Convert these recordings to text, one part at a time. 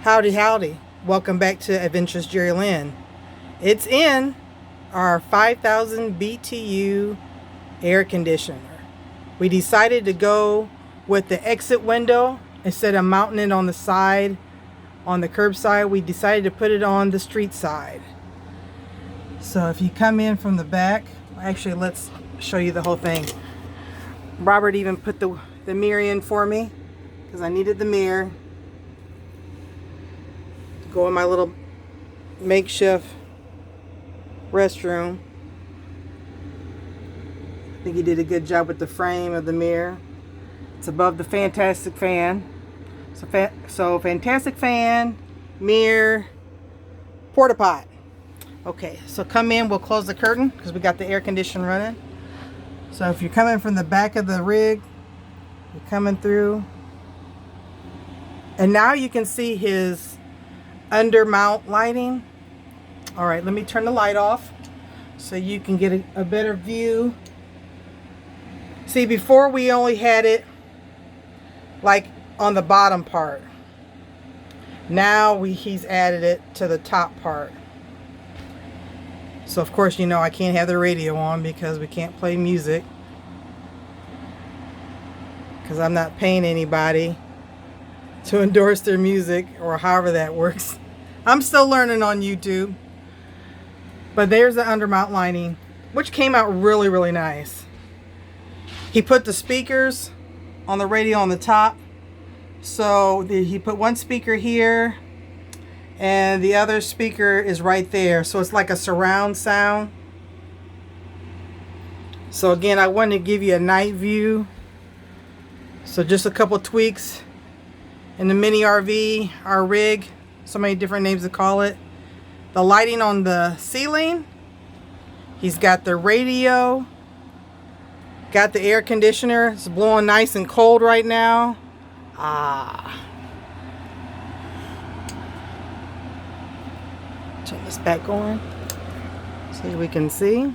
Howdy, howdy. Welcome back to AdventurousJeriLynn. It's in our 5,000 BTU air conditioner. We decided to go with the exit window instead of mounting it on the side, on the curbside. We decided to put it on the street side. So if you come in from the back, actually let's show you the whole thing. Robert even put the mirror in for me because I needed the mirror. Go in my little makeshift restroom. I think he did a good job with the frame of the mirror. It's above the fantastic fan. So fantastic fan, mirror, porta pot. Okay, so come in, we'll close the curtain because we got the air conditioner running. So if you're coming from the back of the rig, you're coming through. And now you can see his Undermount lighting. All right, let me turn the light off so you can get a better view. See, before we only had it like on the bottom part. Now he's added it to the top part. So of course, you know, I can't have the radio on because we can't play music, because I'm not paying anybody to endorse their music, or however that works. I'm still learning on YouTube. But there's the Undermount lighting, which came out really, really nice. He put the speakers on the radio on the top. So he put one speaker here and the other speaker is right there. So it's like a surround sound. So again, I wanted to give you a night view. So just a couple tweaks in the mini RV, our rig, so many different names to call it. The lighting on the ceiling. He's got the radio, got the air conditioner. It's blowing nice and cold right now. Turn this back on so we can see.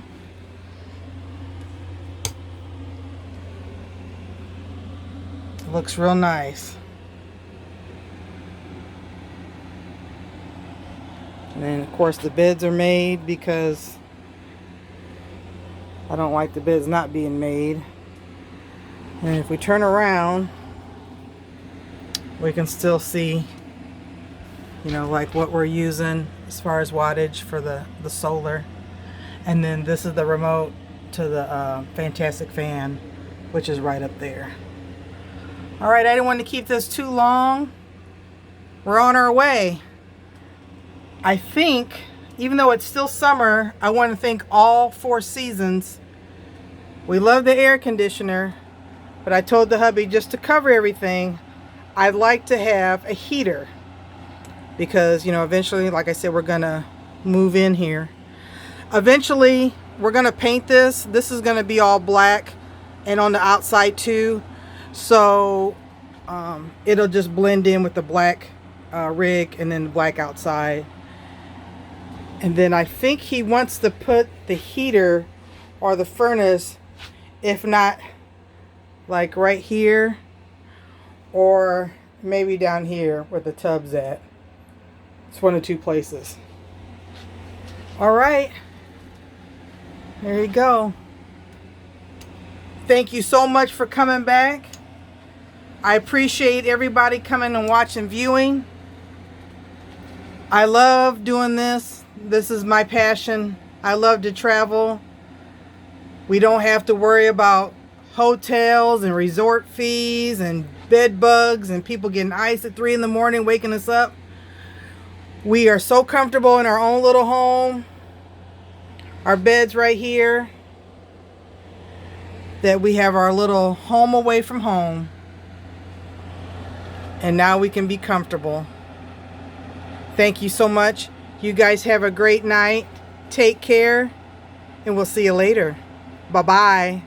It looks real nice. And then of course the beds are made because I don't like the beds not being made. And if we turn around, we can still see, you know, like what we're using as far as wattage for the solar. And then this is the remote to the fantastic fan, which is right up there. All right, I didn't want to keep this too long. We're on our way. I think, even though it's still summer, I want to thank all 4 seasons. We love the air conditioner, but I told the hubby just to cover everything, I'd like to have a heater. Because, you know, eventually, like I said, we're going to move in here. Eventually, we're going to paint this. This is going to be all black and on the outside too. So, it'll just blend in with the black rig and then the black outside. And then I think he wants to put the heater or the furnace, if not like right here, or maybe down here where the tub's at. It's one of 2 places. All right. There you go. Thank you so much for coming back. I appreciate everybody coming and watching, viewing. I love doing this. This is my passion. I love to travel. We don't have to worry about hotels and resort fees and bed bugs and people getting ice at 3 in the morning waking us up. We are so comfortable in our own little home. Our bed's right here. That we have our little home away from home. And now we can be comfortable. Thank you so much. You guys have a great night. Take care. And we'll see you later. Bye-bye.